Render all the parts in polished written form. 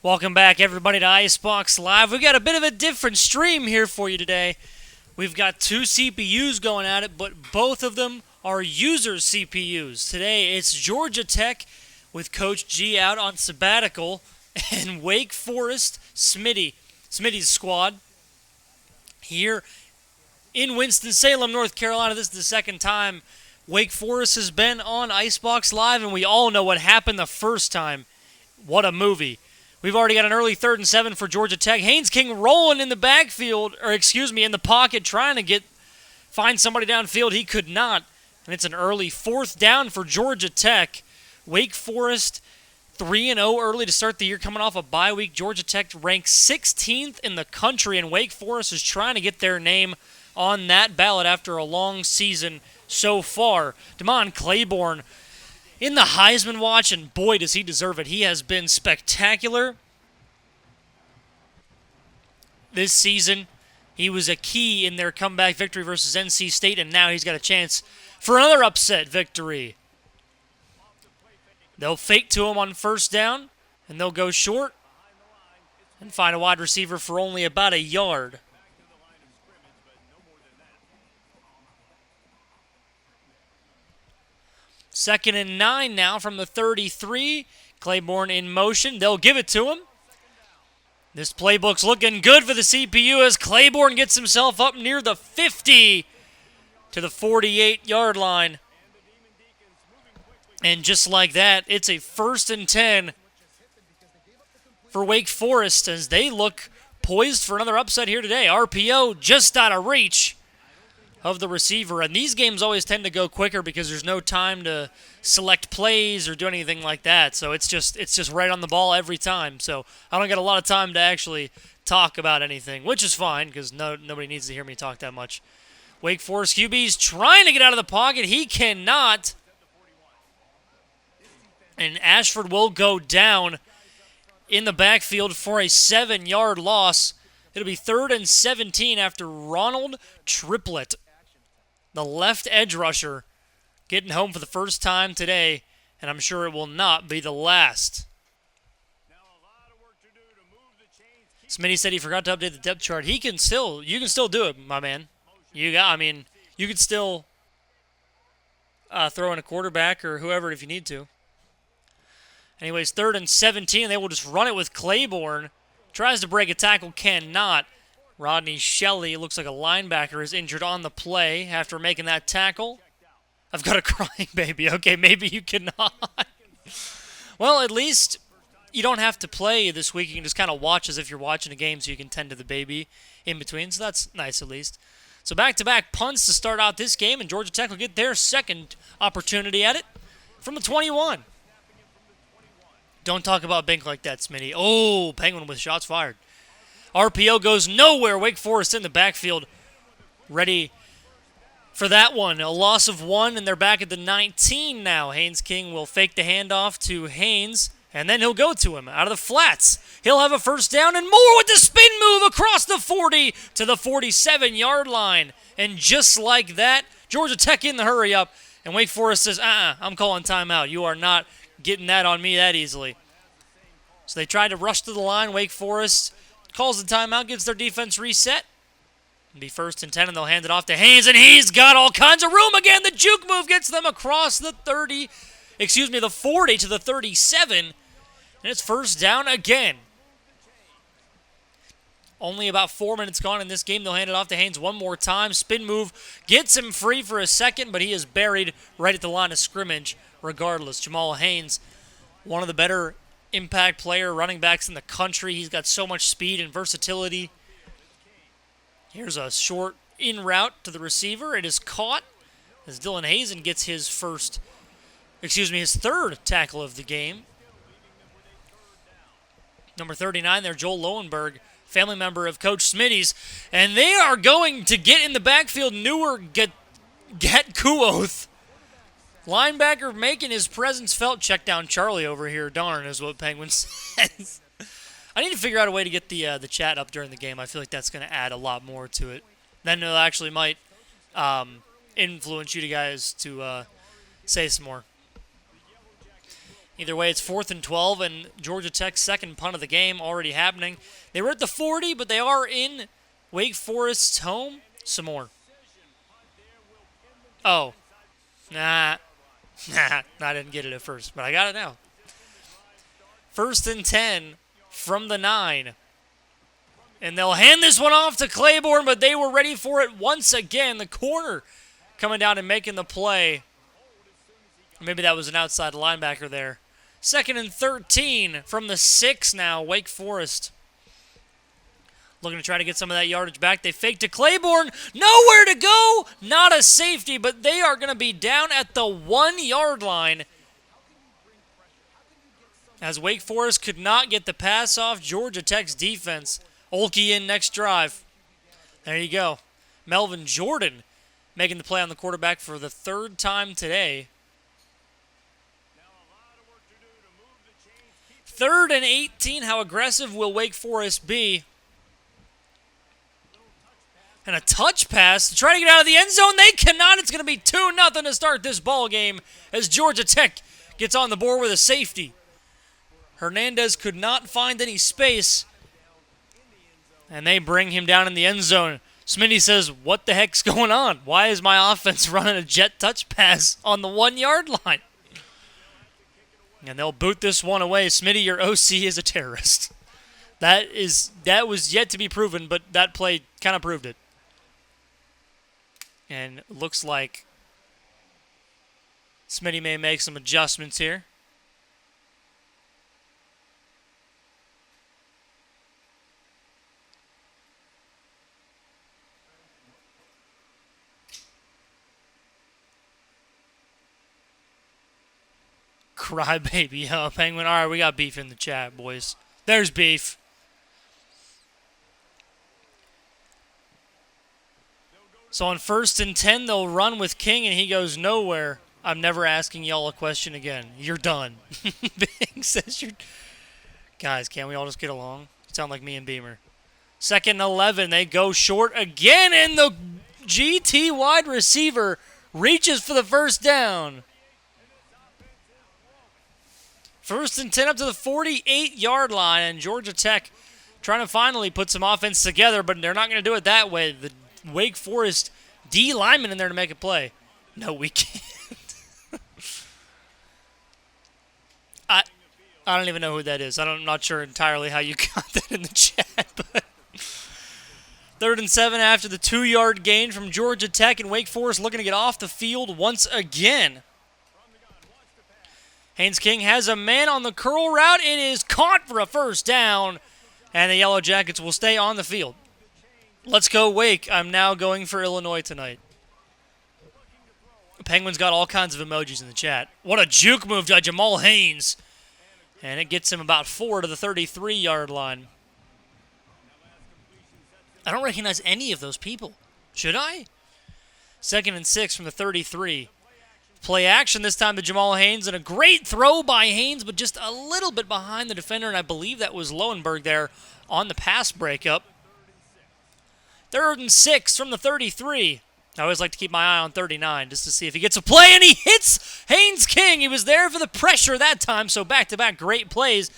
Welcome back, everybody, to IceBox Live. We've got a bit of a different stream here for you today. We've got two CPUs going at it, but both of them are user CPUs. Today, it's Georgia Tech with Coach G out on sabbatical, and Wake Forest, Smitty's squad, here in Winston-Salem, North Carolina. This is the second time Wake Forest has been on IceBox Live, and we all know what happened the first time. What a movie. We've already got an early 3rd and 7 for Georgia Tech. Haynes King rolling in the backfield, in the pocket, trying to find somebody downfield. He could not. And it's an early 4th down for Georgia Tech. Wake Forest 3-0 early to start the year, coming off a bye week. Georgia Tech ranked 16th in the country, and Wake Forest is trying to get their name on that ballot after a long season so far. Damon Claiborne in the Heisman watch, and boy, does he deserve it. He has been spectacular this season. He was a key in their comeback victory versus NC State, and now he's got a chance for another upset victory. They'll fake to him on 1st down, and they'll go short and find a wide receiver for only about a yard. Second and 9 now from the 33. Claiborne in motion. They'll give it to him. This playbook's looking good for the CPU as Claiborne gets himself up near the 50 to the 48-yard line. And just like that, it's a 1st and 10 for Wake Forest as they look poised for another upset here today. RPO just out of reach of the receiver, and these games always tend to go quicker because there's no time to select plays or do anything like that. So it's just right on the ball every time. So I don't get a lot of time to actually talk about anything, which is fine because nobody needs to hear me talk that much. Wake Forest QB's trying to get out of the pocket. He cannot. And Ashford will go down in the backfield for a 7-yard loss. It'll be 3rd and 17 after Ronald Triplett, the left edge rusher, getting home for the first time today, and I'm sure it will not be the last. Smitty said he forgot to update the depth chart. You can still do it, my man. You could still throw in a quarterback or whoever if you need to. Anyways, 3rd and 17. They will just run it with Claiborne. Tries to break a tackle, cannot. Rodney Shelley, looks like a linebacker, is injured on the play after making that tackle. I've got a crying baby. Okay, maybe you cannot. Well, at least you don't have to play this week. You can just kind of watch as if you're watching a game so you can tend to the baby in between. So that's nice at least. So back-to-back punts to start out this game, and Georgia Tech will get their second opportunity at it from the 21. Don't talk about Bink like that, Smitty. Oh, Penguin with shots fired. RPO goes nowhere. Wake Forest in the backfield. Ready for that one. A loss of 1, and they're back at the 19 now. Haynes King will fake the handoff to Haynes, and then he'll go to him out of the flats. He'll have a 1st down and more with the spin move across the 40 to the 47-yard line. And just like that, Georgia Tech in the hurry up, and Wake Forest says, I'm calling timeout. You are not getting that on me that easily. So they tried to rush to the line. Wake Forest calls the timeout, gives their defense reset. It'll be 1st and 10, and they'll hand it off to Haynes, and he's got all kinds of room again. The juke move gets them across the 40 to the 37, and it's 1st down again. Only about 4 minutes gone in this game. They'll hand it off to Haynes one more time. Spin move gets him free for a second, but he is buried right at the line of scrimmage regardless. Jamal Haynes, one of the better impact player running backs in the country. He's got so much speed and versatility. Here's a short in route to the receiver. It is caught as Dylan Hazen gets his 3rd tackle of the game. Number 39 there, Joel Lowenberg, family member of Coach Smitty's. And they are going to get in the backfield. Get Kuoth. Linebacker making his presence felt. Check down Charlie over here. Darn is what Penguin says. I need to figure out a way to get the chat up during the game. I feel like that's going to add a lot more to it. Then it actually might influence you guys to say some more. Either way, it's 4th and 12, and Georgia Tech's second punt of the game already happening. They were at the 40, but they are in Wake Forest's home. Some more. Oh. Nah. I didn't get it at first, but I got it now. 1st and 10 from the 9. And they'll hand this one off to Claiborne, but they were ready for it once again. The corner coming down and making the play. Maybe that was an outside linebacker there. 2nd and 13 from the 6 now, Wake Forest. Looking to try to get some of that yardage back. They fake to Claiborne. Nowhere to go. Not a safety, but they are going to be down at the 1-yard line. As Wake Forest could not get the pass off Georgia Tech's defense. Olkey in next drive. There you go. Melvin Jordan making the play on the quarterback for the 3rd time today. 3rd and 18. How aggressive will Wake Forest be? And a touch pass to try to get out of the end zone. They cannot. It's going to be 2-0 to start this ball game as Georgia Tech gets on the board with a safety. Hernandez could not find any space. And they bring him down in the end zone. Smitty says, what the heck's going on? Why is my offense running a jet touch pass on the 1-yard line? And they'll boot this one away. Smitty, your OC is a terrorist. That was yet to be proven, but that play kind of proved it. And looks like Smitty may make some adjustments here. Crybaby, huh, Penguin? All right, we got beef in the chat, boys. There's beef. So on 1st and 10, they'll run with King, and he goes nowhere. I'm never asking y'all a question again. You're done. Bing says you're... Guys, can't we all just get along? You sound like me and Beamer. 2nd and 11, they go short again, and the GT wide receiver reaches for the first down. 1st and 10 up to the 48-yard line, and Georgia Tech trying to finally put some offense together, but they're not going to do it that way. The Wake Forest D lineman in there to make a play. No, we can't. I don't even know who that is. I'm not sure entirely how you got that in the chat, but 3rd and 7 after the 2-yard gain from Georgia Tech, and Wake Forest looking to get off the field once again. Haynes King has a man on the curl route. It is caught for a first down, and the Yellow Jackets will stay on the field. Let's go, Wake. I'm now going for Illinois tonight. Penguins got all kinds of emojis in the chat. What a juke move by Jamal Haynes. And it gets him about 4 to the 33-yard line. I don't recognize any of those people. Should I? 2nd and 6 from the 33. Play action this time to Jamal Haynes, and a great throw by Haynes, but just a little bit behind the defender, and I believe that was Lowenberg there on the pass breakup. 3rd and 6 from the 33. I always like to keep my eye on 39 just to see if he gets a play, and he hits Haynes King. He was there for the pressure that time, so back-to-back great plays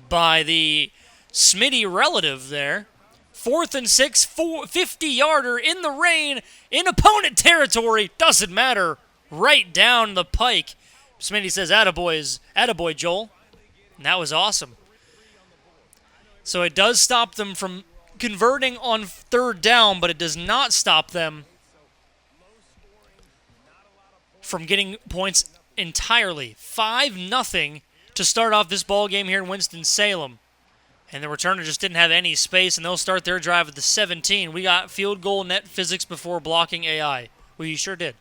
by the Smitty relative there. 4th and 6, 50-yarder in the rain, in opponent territory. Doesn't matter. Right down the pike. Smitty says, attaboy, Joel. And that was awesome. So it does stop them from converting on 3rd down, but it does not stop them from getting points entirely. 5-0 to start off this ball game here in Winston-Salem. And the returner just didn't have any space, and they'll start their drive at the 17. We got field goal net physics before blocking AI. We sure did.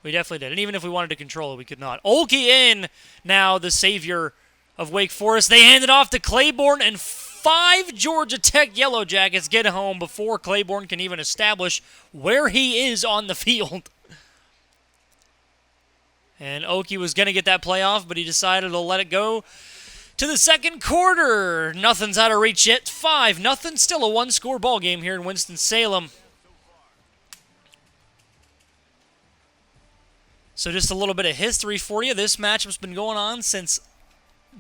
We definitely did. And even if we wanted to control it, we could not. Olkey in now, the savior of Wake Forest. They hand it off to Claiborne, and 5 Georgia Tech Yellow Jackets get home before Claiborne can even establish where he is on the field. And Oki was going to get that play off, but he decided to let it go to the 2nd quarter. Nothing's out of reach yet. 5-0. Still a 1-score ball game here in Winston-Salem. So just a little bit of history for you. This matchup's been going on since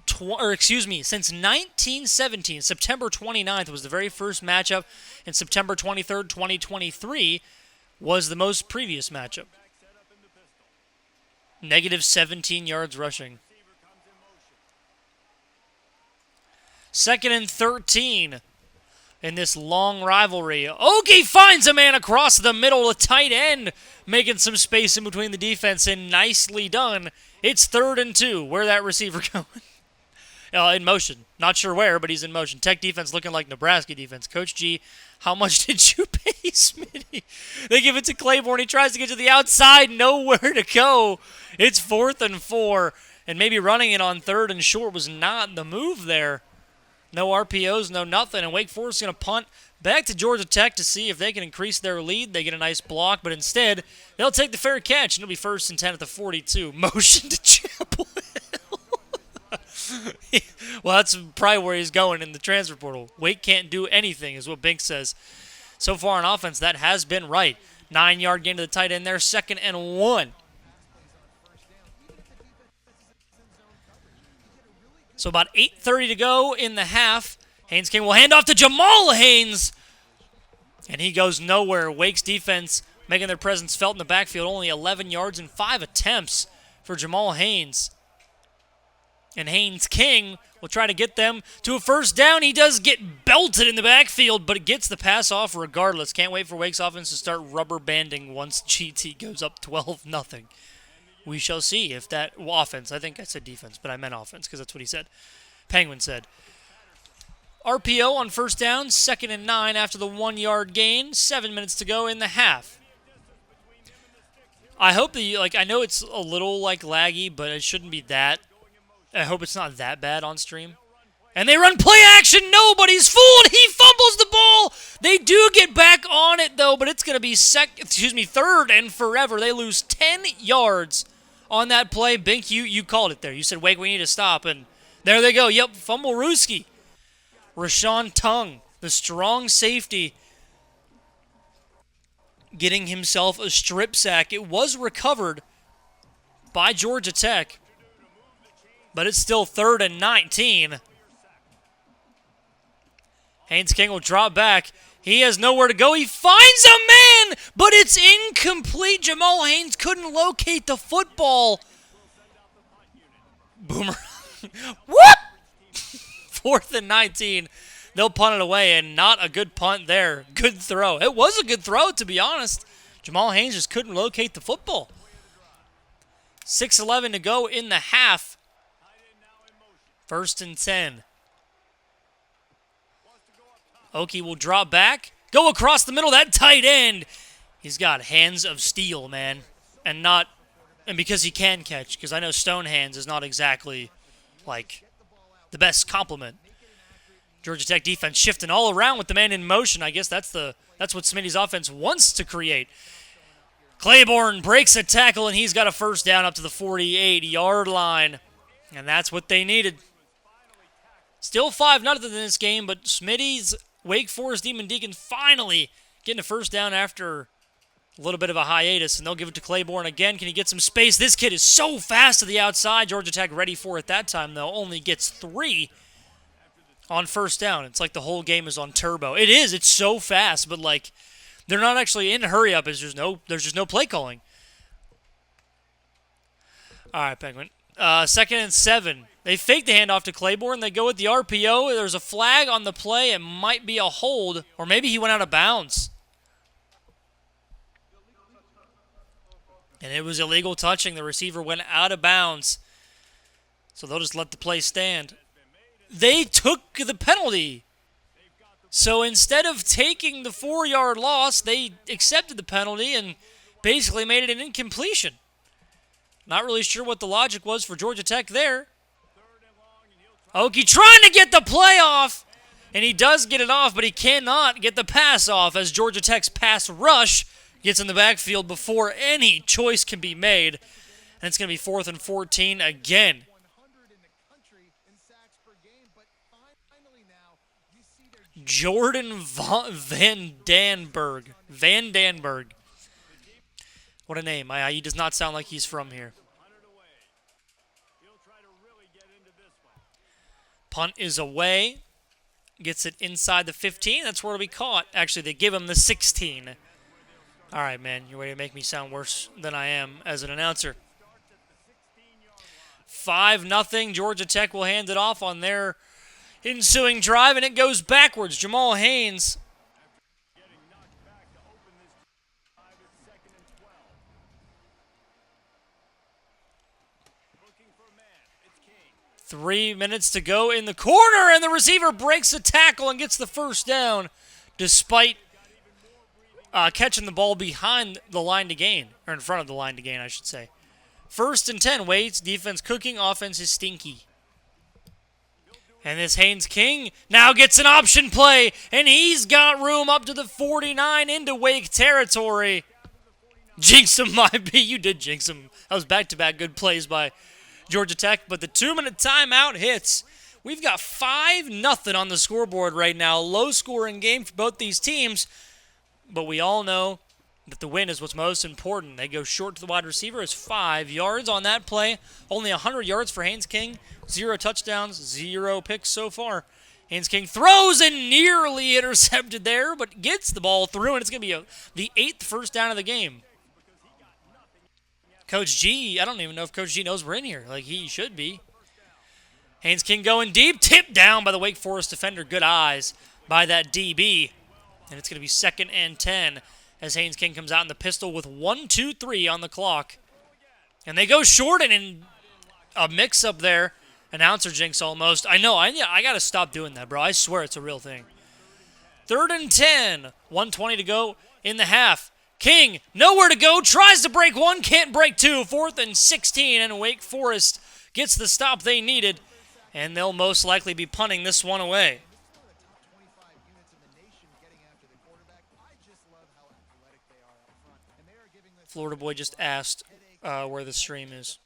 since 1917, September 29th was the very first matchup, and September 23rd, 2023 was the most previous matchup. Negative 17 yards rushing. 2nd and 13 in this long rivalry. Okie finds a man across the middle, a tight end, making some space in between the defense, and nicely done. It's 3rd and 2. Where that receiver going? In motion. Not sure where, but he's in motion. Tech defense looking like Nebraska defense. Coach G, how much did you pay Smitty? They give it to Claiborne. He tries to get to the outside. Nowhere to go. It's 4th and 4. And maybe running it on 3rd and short was not the move there. No RPOs, no nothing. And Wake Forest is going to punt back to Georgia Tech to see if they can increase their lead. They get a nice block, but instead, they'll take the fair catch, and it'll be 1st and 10 at the 42. Motion to Chapel Hill. Well, that's probably where he's going in the transfer portal. Wake can't do anything, is what Bink says. So far on offense, that has been right. 9-yard gain to the tight end there, 2nd and 1. So about 8:30 to go in the half. Haynes King will hand off to Jamal Haynes. And he goes nowhere. Wake's defense making their presence felt in the backfield. Only 11 yards and 5 attempts for Jamal Haynes. And Haynes King will try to get them to a 1st down. He does get belted in the backfield, but gets the pass off regardless. Can't wait for Wake's offense to start rubber banding once GT goes up 12-0. We shall see if that offense, I think I said defense, but I meant offense because that's what he said. Penguin said. RPO on 1st down, 2nd and 9 after the 1-yard gain. 7 minutes to go in the half. I hope that I know it's a little laggy, but it shouldn't be that. I hope it's not that bad on stream. And they run play action. Nobody's fooled. He fumbles the ball. They do get back on it though, but it's going to be 3rd and forever. They lose 10 yards on that play. Bink, you called it there. You said, Wake, we need to stop. And there they go. Yep, fumble Ruski. Rashawn Tung, the strong safety, getting himself a strip sack. It was recovered by Georgia Tech, but it's still 3rd and 19. Haynes King will drop back. He has nowhere to go. He finds a man, but it's incomplete. Jamal Haynes couldn't locate the football. Boomer. Whoop! 4th and 19. They'll punt it away, and not a good punt there. Good throw. It was a good throw, to be honest. Jamal Haynes just couldn't locate the football. 6:11 to go in the half. 1st and 10. Okie will drop back. Go across the middle. That tight end. He's got hands of steel, man. And because he can catch. Because I know stone hands is not exactly, the best compliment. Georgia Tech defense shifting all around with the man in motion. I guess that's what Smitty's offense wants to create. Claiborne breaks a tackle, and he's got a 1st down up to the 48-yard line. And that's what they needed. Still 5-0 in this game, but Smitty's Wake Forest Demon Deacon finally getting a 1st down after a little bit of a hiatus, and they'll give it to Claiborne again. Can he get some space? This kid is so fast to the outside. Georgia Tech ready for it that time, though. Only gets 3 on 1st down. It's like the whole game is on turbo. It is. It's so fast, but they're not actually in hurry up. There's just no play calling. All right, Penguin. 2nd and 7. They fake the handoff to Claiborne. They go with the RPO. There's a flag on the play. It might be a hold, or maybe he went out of bounds. And it was illegal touching. The receiver went out of bounds. So they'll just let the play stand. They took the penalty. So instead of taking the 4-yard loss, they accepted the penalty and basically made it an incompletion. Not really sure what the logic was for Georgia Tech there. Okie trying to get the play off, and he does get it off, but he cannot get the pass off as Georgia Tech's pass rush gets in the backfield before any choice can be made. And it's going to be 4th and 14 again. Jordan Van Danberg. Van Danberg. What a name. He does not sound like he's from here. Punt is away. Gets it inside the 15. That's where it'll be caught. Actually, they give him the 16. All right, man. You're ready to make me sound worse than I am as an announcer. 5-0. Georgia Tech will hand it off on their ensuing drive, and it goes backwards. Jamal Haynes. Three minutes to go in the corner, and the receiver breaks the tackle and gets the first down despite catching the ball behind the line to gain, or in front of the line to gain, I should say. 1st and 10, Wade's defense cooking, offense is stinky. And this Haynes King now gets an option play, and he's got room up to the 49 into Wake territory. Jinx him, might be. You did jinx him. That was back-to-back good plays by Georgia Tech, but the 2-minute timeout hits. We've got 5-0 on the scoreboard right now. Low-scoring game for both these teams, but we all know that the win is what's most important. They go short to the wide receiver. It's 5 yards on that play. Only 100 yards for Haynes King. 0 touchdowns, 0 picks so far. Haynes King throws and nearly intercepted there, but gets the ball through, and it's going to be the 8th first down of the game. Coach G, I don't even know if Coach G knows we're in here. Like, he should be. Haynes King going deep. Tipped down by the Wake Forest defender. Good eyes by that DB. And it's going to be 2nd and 10 as Haynes King comes out in the pistol with 1-2-3 on the clock. And they go short, and in a mix-up there. Announcer jinx almost. I know. I got to stop doing that, bro. I swear it's a real thing. 3rd and 10. 1:20 to go in the half. King, nowhere to go, tries to break one, can't break two. 4th and 16, and Wake Forest gets the stop they needed, and they'll most likely be punting this one away. Florida boy just asked where the stream is.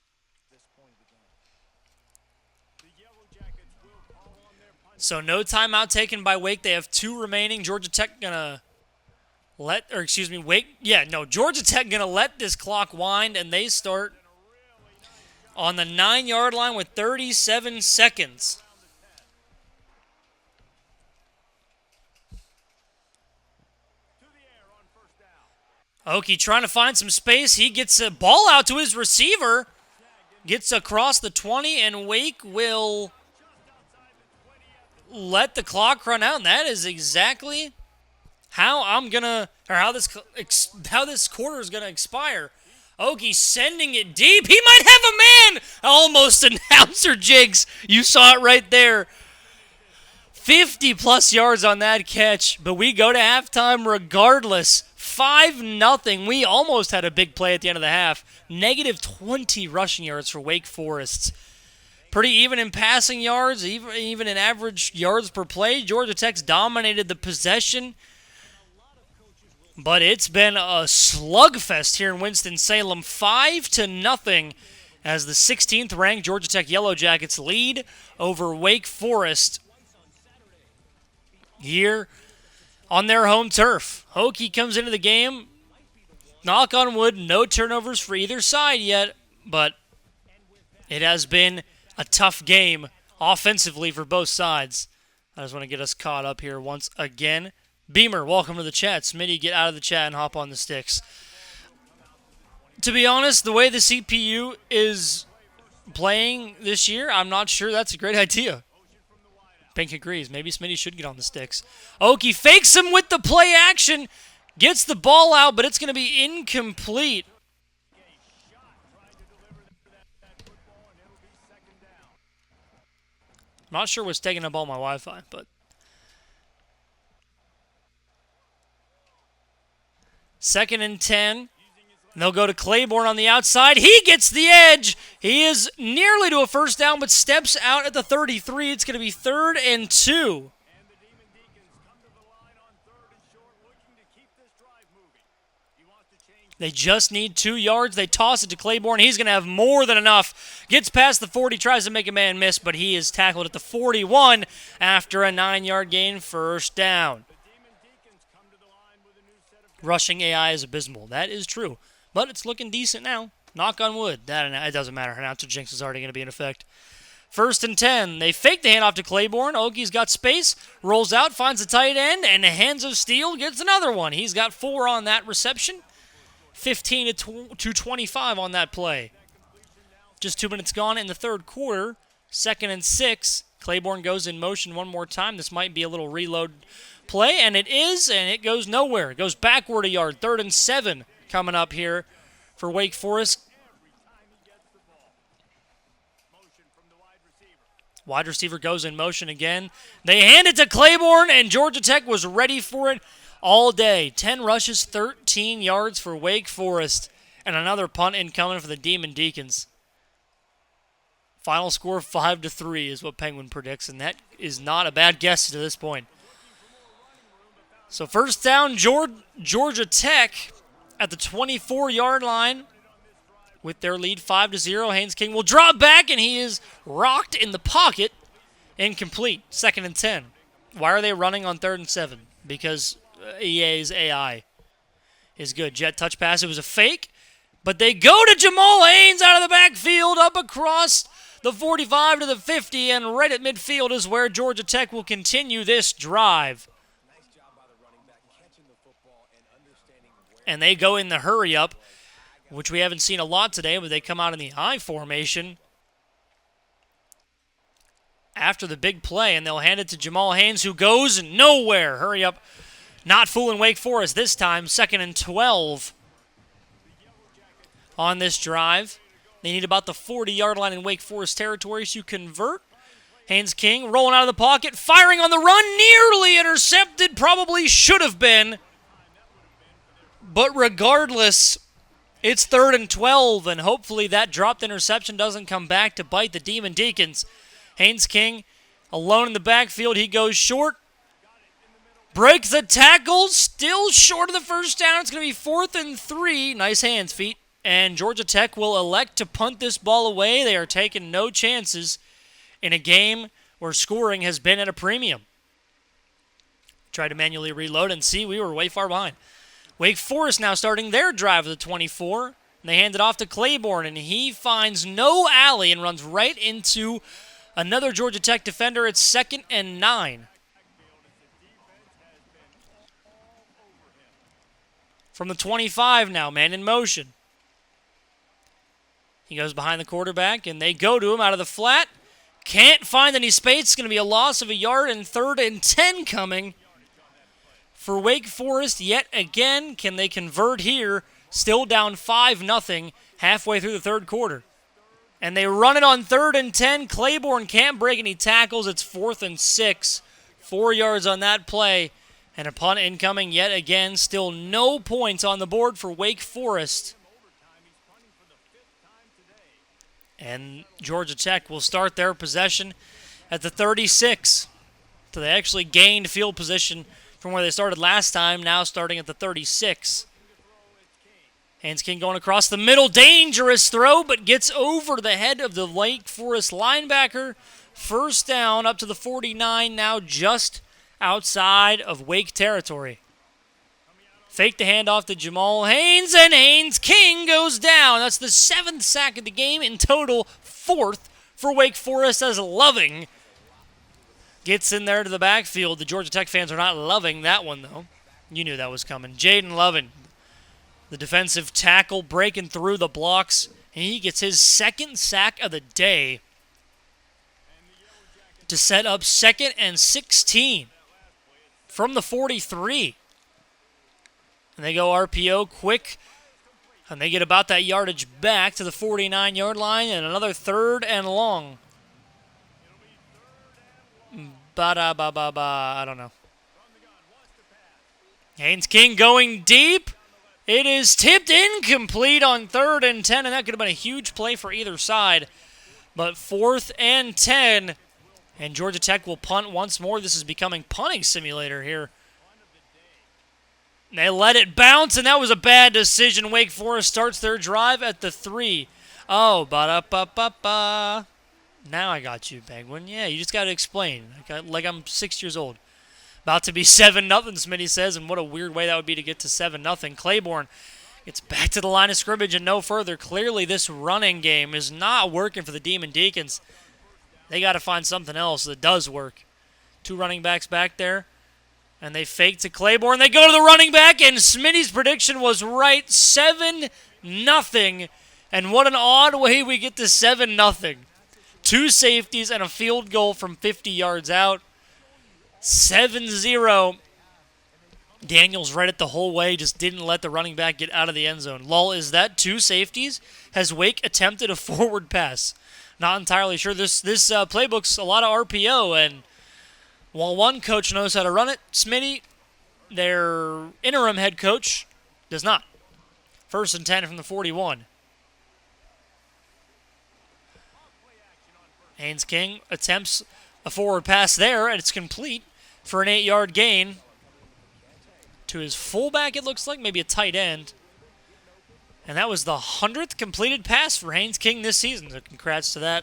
So no timeout taken by Wake. They have 2 remaining. Georgia Tech gonna Georgia Tech going to let this clock wind, and they start on the 9-yard line with 37 seconds. Okie trying to find some space. He gets a ball out to his receiver. Gets across the 20, and Wake will let the clock run out, and that is exactly how this quarter is gonna expire. Okie sending it deep. He might have a man. Almost announcer jigs. You saw it right there. 50-plus yards on that catch, but we go to halftime regardless. 5-0. We almost had a big play at the end of the half. Negative 20 rushing yards for Wake Forest. Pretty even in passing yards, even in average yards per play. Georgia Tech's dominated the possession. But it's been a slugfest here in Winston-Salem, 5-0, as the 16th-ranked Georgia Tech Yellow Jackets lead over Wake Forest here on their home turf. Hokie comes into the game. Knock on wood, no turnovers for either side yet, but it has been a tough game offensively for both sides. I just want to get us caught up here once again. Beamer, welcome to the chat. Smitty, get out of the chat and hop on the sticks. To be honest, the way the CPU is playing this year, I'm not sure that's a great idea. Pink agrees. Maybe Smitty should get on the sticks. Okie fakes him with the play action. Gets the ball out, but it's going to be incomplete. Not sure what's taking up all my Wi-Fi, but... Second and 10. And they'll go to Claiborne on the outside. He gets the edge. He is nearly to a first down, but steps out at the 33. It's going to be 3rd and 2. They just need 2 yards. They toss it to Claiborne. He's going to have more than enough. Gets past the 40, tries to make a man miss, but he is tackled at the 41 after a 9-yard gain, first down. Rushing AI is abysmal. That is true. But it's looking decent now. Knock on wood. It doesn't matter. Announcer jinx is already going to be in effect. First and 10. They fake the handoff to Claiborne. Oki's got space, rolls out, finds the tight end, and the hands of steel gets another one. He's got 4 on that reception. 15 to 25 on that play. Just 2 minutes gone in the third quarter. Second and 6. Claiborne goes in motion one more time. This might be a little reload play, and it is, and it goes nowhere. It goes backward a yard. 3rd and 7 coming up here for Wake Forest. Wide receiver goes in motion again. They hand it to Claiborne, and Georgia Tech was ready for it all day. 10 rushes, 13 yards for Wake Forest, and another punt incoming for the Demon Deacons. Final score 5-3 is what Penguin predicts, and that is not a bad guess to this point. So first down, Georgia Tech at the 24-yard line with their lead 5-0. Haynes King will drop back, and he is rocked in the pocket. Incomplete. 2nd and 10. Why are they running on 3rd and 7? Because EA's AI is good. Jet touch pass. It was a fake, but they go to Jamal Haynes out of the backfield up across the 45 to the 50, and right at midfield is where Georgia Tech will continue this drive. And they go in the hurry up, which we haven't seen a lot today, but they come out in the I formation after the big play, and they'll hand it to Jamal Haynes, who goes nowhere. Hurry up. Not fooling Wake Forest this time. 2nd and 12 on this drive. They need about the 40-yard line in Wake Forest territory to convert. Haynes King rolling out of the pocket, firing on the run, nearly intercepted, probably should have been. But regardless, it's 3rd and 12, and hopefully that dropped interception doesn't come back to bite the Demon Deacons. Haynes King alone in the backfield. He goes short. Breaks the tackle. Still short of the first down. It's going to be 4th and 3. Nice hands, feet. And Georgia Tech will elect to punt this ball away. They are taking no chances in a game where scoring has been at a premium. Try to manually reload and see we were way far behind. Wake Forest now starting their drive of the 24. And they hand it off to Claiborne, and he finds no alley and runs right into another Georgia Tech defender. It's 2nd and 9. From the 25 now, man in motion. He goes behind the quarterback, and they go to him out of the flat. Can't find any space. It's going to be a loss of a yard, and 3rd and 10 coming for Wake Forest. Yet again, can they convert here? Still down 5-0 halfway through the third quarter. And they run it on 3rd and 10. Claiborne can't break any tackles. It's 4th and 6. 4 yards on that play. And a punt incoming yet again. Still no points on the board for Wake Forest. And Georgia Tech will start their possession at the 36. So they actually gained field position from where they started last time, now starting at the 36. Haynes King going across the middle. Dangerous throw, but gets over the head of the Wake Forest linebacker. First down up to the 49, now just outside of Wake territory. Fake the handoff to Jamal Haynes, and Haynes King goes down. That's the 7th sack of the game, in total 4th for Wake Forest, as Loving gets in there to the backfield. The Georgia Tech fans are not loving that one, though. You knew that was coming. Jaden Loving, the defensive tackle, breaking through the blocks, and he gets his 2nd sack of the day to set up 2nd and 16 from the 43. And they go RPO quick, and they get about that yardage back to the 49-yard line, and another 3rd and long. I don't know. Haynes King going deep. It is tipped incomplete on 3rd and 10, and that could have been a huge play for either side. But 4th and 10, and Georgia Tech will punt once more. This is becoming punting simulator here. They let it bounce, and that was a bad decision. Wake Forest starts their drive at the 3. Oh, ba-da-ba-ba-ba. Now I got you, Penguin. Yeah, you just got to explain. Like I'm 6 years old. About to be 7-0, Smitty says, and what a weird way that would be to get to 7-0. Claiborne gets back to the line of scrimmage and no further. Clearly, this running game is not working for the Demon Deacons. They got to find something else that does work. 2 running backs back there. And they fake to Claiborne. They go to the running back, and Smitty's prediction was right. 7-0. And what an odd way we get to 7-0. 2 safeties and a field goal from 50 yards out. 7-0. Daniels read it the whole way, just didn't let the running back get out of the end zone. Lol, is that 2 safeties? Has Wake attempted a forward pass? Not entirely sure. This playbook's a lot of RPO, and while one coach knows how to run it, Smitty, their interim head coach, does not. 1st and 10 from the 41. Haynes King attempts a forward pass there, and it's complete for an 8-yard gain to his fullback, it looks like, maybe a tight end. And that was the 100th completed pass for Haynes King this season. So congrats to that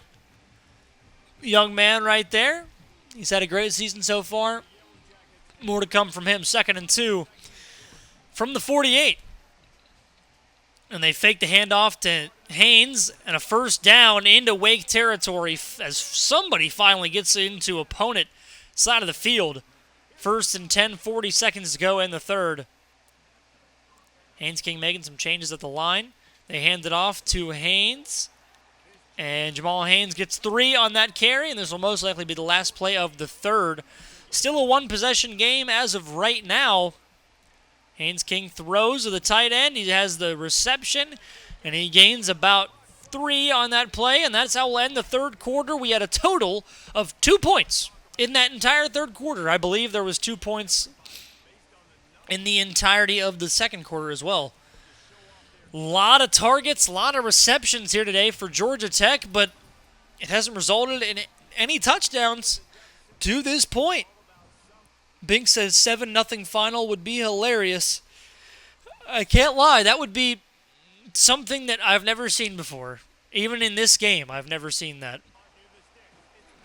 young man right there. He's had a great season so far. More to come from him. 2nd and 2 from the 48. And they fake the handoff to Haynes and a 1st down into Wake territory as somebody finally gets into opponent side of the field. 1st and 10, 40 seconds to go in the 3rd. Haynes King making some changes at the line. They hand it off to Haynes. And Jamal Haynes gets 3 on that carry, and this will most likely be the last play of the 3rd. Still a 1-possession game as of right now. Haynes King throws to the tight end. He has the reception, and he gains about 3 on that play, and that's how we'll end the 3rd quarter. We had a total of 2 points in that entire 3rd quarter. I believe there was 2 points in the entirety of the 2nd quarter as well. A lot of targets, a lot of receptions here today for Georgia Tech, but it hasn't resulted in any touchdowns to this point. Bink says 7-0 final would be hilarious. I can't lie, that would be something that I've never seen before. Even in this game, I've never seen that.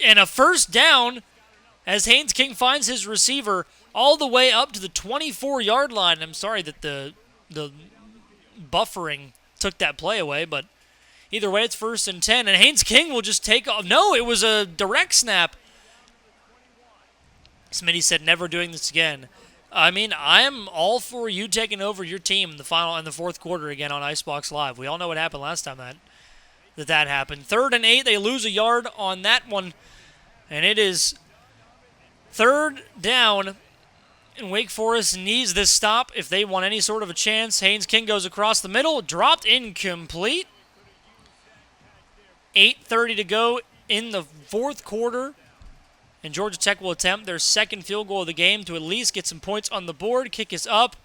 And a 1st down as Haynes King finds his receiver all the way up to the 24-yard line. I'm sorry that the buffering took that play away, but either way, it's 1st and 10, and Haynes King will just take off. No, it was a direct snap. Smitty said, never doing this again. I mean, I am all for you taking over your team in the 4th quarter again on IceBox Live. We all know what happened last time that happened. 3rd and 8, they lose a yard on that one, and it is 3rd down, and Wake Forest needs this stop if they want any sort of a chance. Haynes King goes across the middle, dropped incomplete. 8:30 to go in the 4th quarter, and Georgia Tech will attempt their 2nd field goal of the game to at least get some points on the board. Kick is up,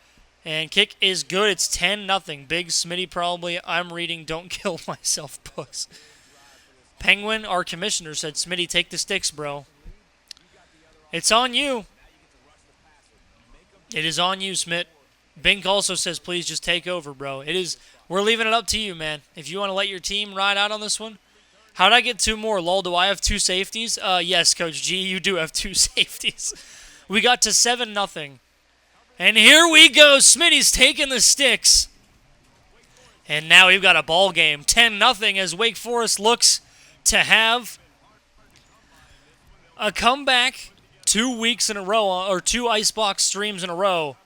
and kick is good. It's 10-0. Big Smitty probably. I'm reading Don't Kill Myself books. Penguin, our commissioner, said, Smitty, take the sticks, bro. It's on you. It is on you, Smit. Bink also says, please just take over, bro. We're leaving it up to you, man. If you want to let your team ride out on this one. How'd I get 2 more? Lol, do I have 2 safeties? Yes, Coach G, you do have 2 safeties. We got to 7-0. And here we go. Smitty's taking the sticks. And now we've got a ball game. 10-0 as Wake Forest looks to have a comeback 2 weeks in a row, or 2 IceBox streams in a row.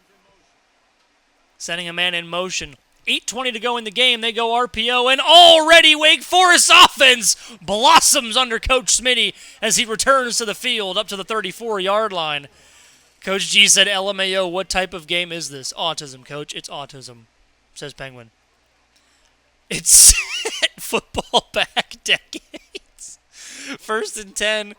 Setting a man in motion. 8:20 to go in the game. They go RPO, and already Wake Forest offense blossoms under Coach Smitty as he returns to the field up to the 34-yard line. Coach G said, LMAO, what type of game is this? Autism, Coach. It's autism, says Penguin. It's football back decades. 1st and 10.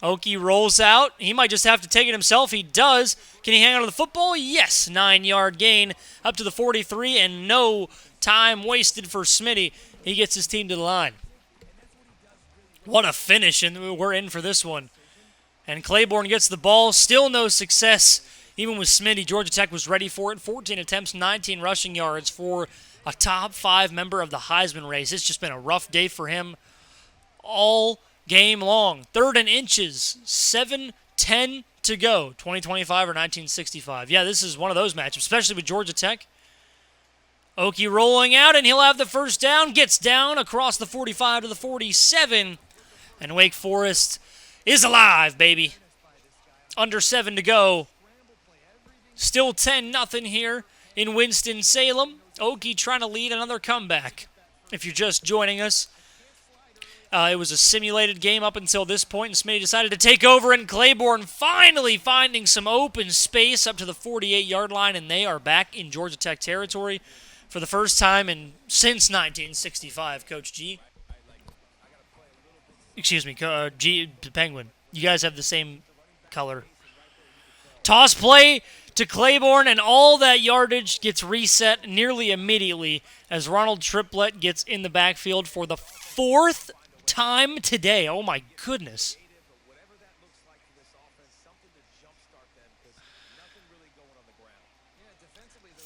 Oki rolls out. He might just have to take it himself. He does. Can he hang on to the football? Yes. 9-yard gain up to the 43, and no time wasted for Smitty. He gets his team to the line. What a finish, and we're in for this one. And Claiborne gets the ball. Still no success. Even with Smitty, Georgia Tech was ready for it. 14 attempts, 19 rushing yards for a top 5 member of the Heisman race. It's just been a rough day for him all game long. 3rd and inches. 7:10 to go. 2025 or 1965. Yeah, this is one of those matchups, especially with Georgia Tech. Oki rolling out, and he'll have the 1st down. Gets down across the 45 to the 47. And Wake Forest is alive, baby. Under 7 to go. Still 10-0 here in Winston-Salem. Okie trying to lead another comeback. If you're just joining us, it was a simulated game up until this point, and Smitty decided to take over, and Claiborne finally finding some open space up to the 48-yard line, and they are back in Georgia Tech territory for the first time since 1965, Coach G. Excuse me, G, the Penguin. You guys have the same color. Toss play to Claiborne, and all that yardage gets reset nearly immediately as Ronald Triplett gets in the backfield for the 4th time today. Oh my goodness.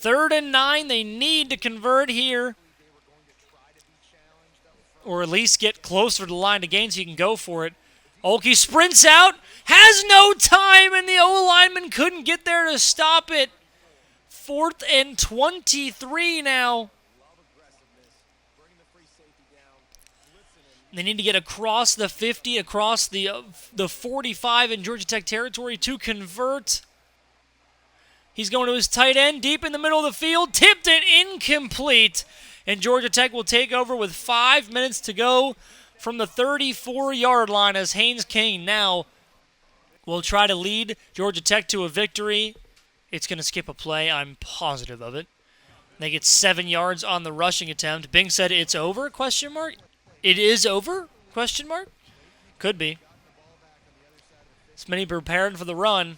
3rd and 9. They need to convert here, or at least get closer to the line of gain so you can go for it. Okie sprints out, has no time, and the O-lineman couldn't get there to stop it. 4th and 23 now. They need to get across the 50, across the 45 in Georgia Tech territory to convert. He's going to his tight end, deep in the middle of the field, tipped it, incomplete. And Georgia Tech will take over with 5 minutes to go from the 34-yard line as Haynes King now will try to lead Georgia Tech to a victory. It's going to skip a play. I'm positive of it. They get 7 yards on the rushing attempt. Bing said it's over, question mark? It is over, question mark? Could be. Smitty prepared for the run.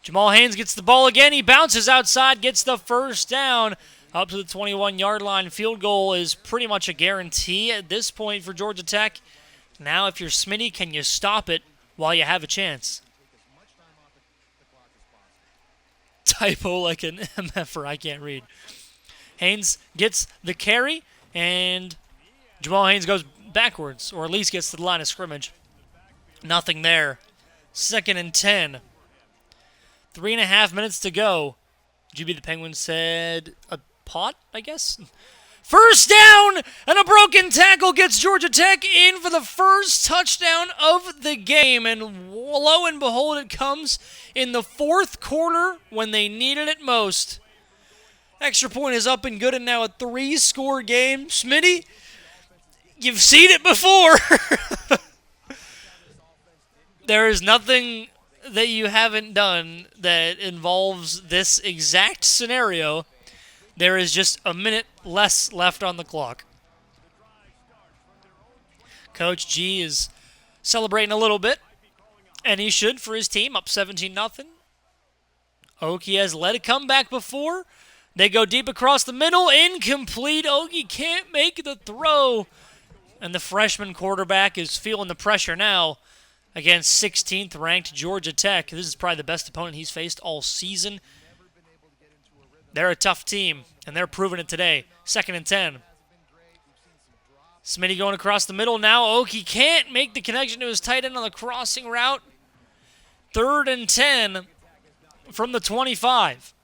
Jamal Haynes gets the ball again. He bounces outside, gets the first down. Up to the 21-yard line. Field goal is pretty much a guarantee at this point for Georgia Tech. Now, if you're Smitty, can you stop it while you have a chance? Typo like an MFer, I can't read. Haynes gets the carry, and Jamal Haynes goes backwards, or at least gets to the line of scrimmage. Nothing there. 2nd and 10. 3.5 minutes to go. GB the Penguin said a pot, I guess. First down, and a broken tackle gets Georgia Tech in for the first touchdown of the game. And lo and behold, it comes in the 4th quarter when they needed it most. Extra point is up and good, and now a 3-score game. Smitty, you've seen it before. There is nothing that you haven't done that involves this exact scenario. There is just a minute less left on the clock. Coach G is celebrating a little bit, and he should for his team, up 17-0. Okie has led a comeback before. They go deep across the middle, incomplete. Okie can't make the throw, and the freshman quarterback is feeling the pressure now against 16th-ranked Georgia Tech. This is probably the best opponent he's faced all season. They're a tough team, and they're proving it today. 2nd and 10. Smitty going across the middle now. Okie can't make the connection to his tight end on the crossing route. 3rd and 10 from the 25.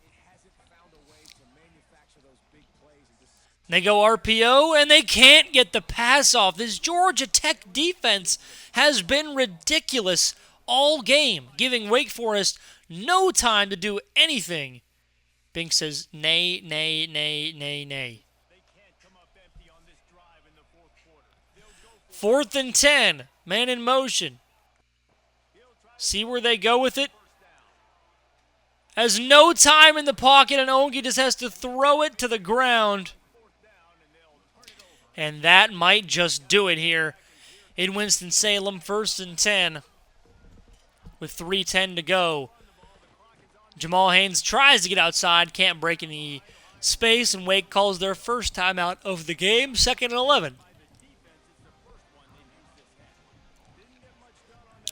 They go RPO, and they can't get the pass off. This Georgia Tech defense has been ridiculous all game, giving Wake Forest no time to do anything. Bink says, nay, nay, nay, nay, nay. 4th and 10, man in motion. See where they go with it? Has no time in the pocket, and Okie just has to throw it to the ground. And that might just do it here in Winston-Salem. 1st and 10 with 3:10 to go. Jamal Haynes tries to get outside, can't break any space, and Wake calls their first timeout of the game. 2nd and 11.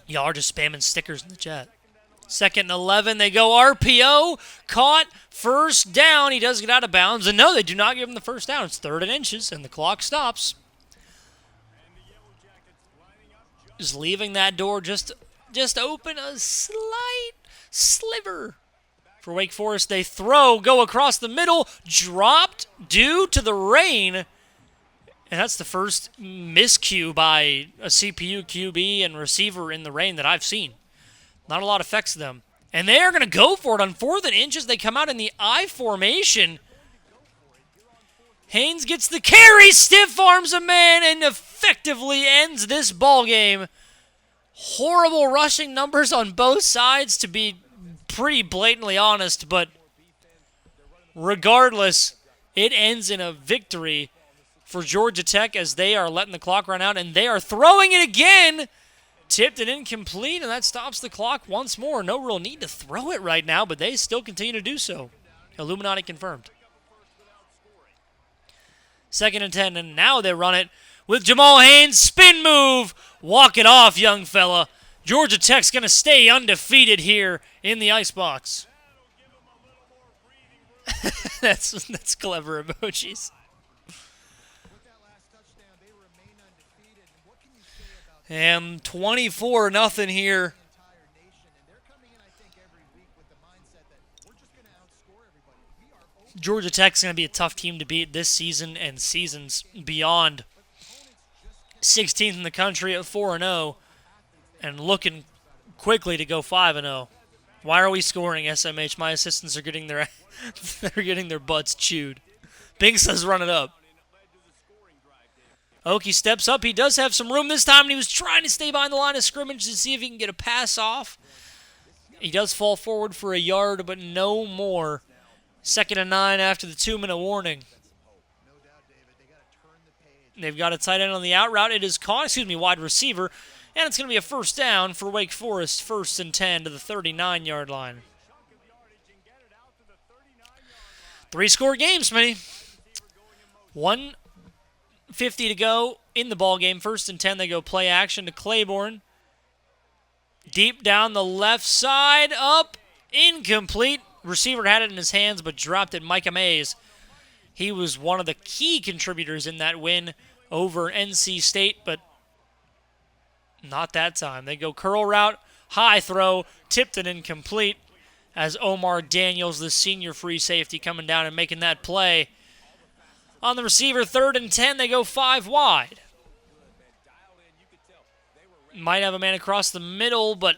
Y'all are just spamming stickers in the chat. 2nd and 11, they go RPO, caught, first down. He does get out of bounds, and no, they do not give him the first down. It's 3rd and inches, and the clock stops. Just leaving that door just open a slight sliver. For Wake Forest, they throw, go across the middle, dropped due to the rain. And that's the first miscue by a CPU, QB, and receiver in the rain that I've seen. Not a lot affects them. And they are going to go for it on 4th and inches. They come out in the I formation. Haynes gets the carry, stiff arms a man, and effectively ends this ball game. Horrible rushing numbers on both sides, to be pretty blatantly honest, but regardless, it ends in a victory for Georgia Tech as they are letting the clock run out, and they are throwing it again. Tipped and incomplete, and that stops the clock once more. No real need to throw it right now, but they still continue to do so. Illuminati confirmed. 2nd and 10, and now they run it with Jamal Haynes. Spin move. Walk it off, young fella. Georgia Tech's going to stay undefeated here in the IceBox. That's clever emojis. And 24-0 here. Georgia Tech's going to be a tough team to beat this season and seasons beyond. 16th in the country at 4-0 and looking quickly to go 5-0. Why are we scoring, SMH? My assistants are getting their they're getting their butts chewed. Bing says run it up. Oki steps up. He does have some room this time, and he was trying to stay behind the line of scrimmage to see if he can get a pass off. He does fall forward for a yard, but no more. 2nd and 9 after the 2-minute warning. They've got a tight end on the out route. It is caught, wide receiver, and it's going to be a first down for Wake Forest. 1st and 10 to the 39-yard line. 3-score game, Smitty. 1:50 to go in the ball game. 1st and 10, they go play action to Claiborne. Deep down the left side, up, incomplete. Receiver had it in his hands but dropped it. Micah Mays. He was one of the key contributors in that win over NC State, but not that time. They go curl route, high throw, tipped and incomplete as Omar Daniels, the senior free safety, coming down and making that play. On the receiver, 3rd and 10, they go 5 wide. Might have a man across the middle, but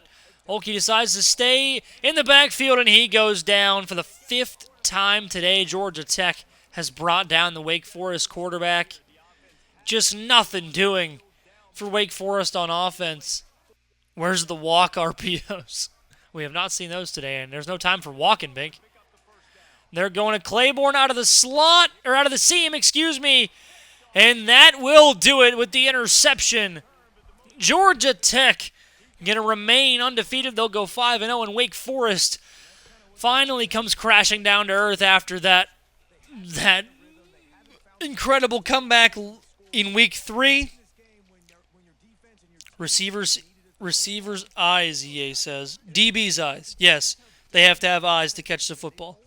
Oki decides to stay in the backfield, and he goes down for the 5th time today. Georgia Tech has brought down the Wake Forest quarterback. Just nothing doing for Wake Forest on offense. Where's the walk RPOs? We have not seen those today, and there's no time for walking, Bink. They're going to Claiborne out of the slot, or out of the seam, and that will do it with the interception. Georgia Tech going to remain undefeated. They'll go 5-0, and Wake Forest finally comes crashing down to earth after that incredible comeback in week 3. Receivers' eyes, EA says. DB's eyes. Yes, they have to have eyes to catch the football.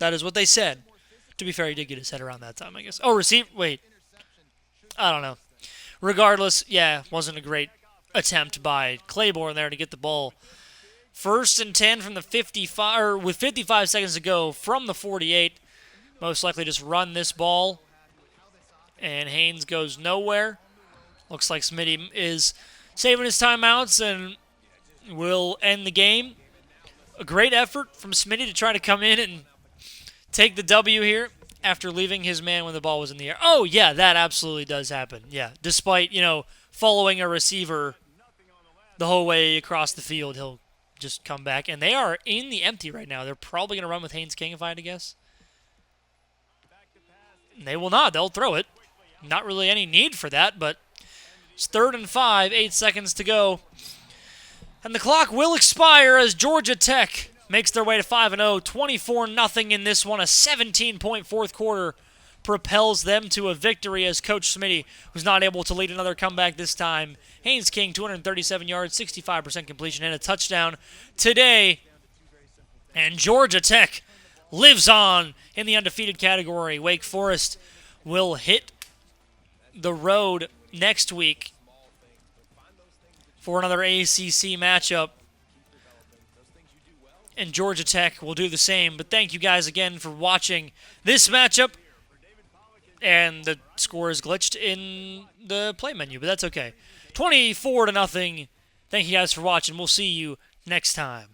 That is what they said. To be fair, he did get his head around that time, I guess. Oh, wait. I don't know. Regardless, yeah, wasn't a great attempt by Claiborne there to get the ball. 1st and 10 from the 55, or with 55 seconds to go from the 48. Most likely just run this ball. And Haynes goes nowhere. Looks like Smitty is saving his timeouts and will end the game. A great effort from Smitty to try to come in and take the W here after leaving his man when the ball was in the air. Oh, yeah, that absolutely does happen. Yeah, despite, following a receiver the whole way across the field, he'll just come back. And they are in the empty right now. They're probably going to run with Haynes King, if I had to guess. They will not. They'll throw it. Not really any need for that, but it's 3rd and 5, 8 seconds to go. And the clock will expire as Georgia Tech makes their way to 5-0, 24-0 in this one. A 17-point fourth quarter propels them to a victory as Coach Smitty was not able to lead another comeback this time. Haynes King, 237 yards, 65% completion, and a touchdown today. And Georgia Tech lives on in the undefeated category. Wake Forest will hit the road next week for another ACC matchup. And Georgia Tech will do the same. But thank you guys again for watching this matchup. And the score is glitched in the play menu, but that's okay. 24-0. Thank you guys for watching. We'll see you next time.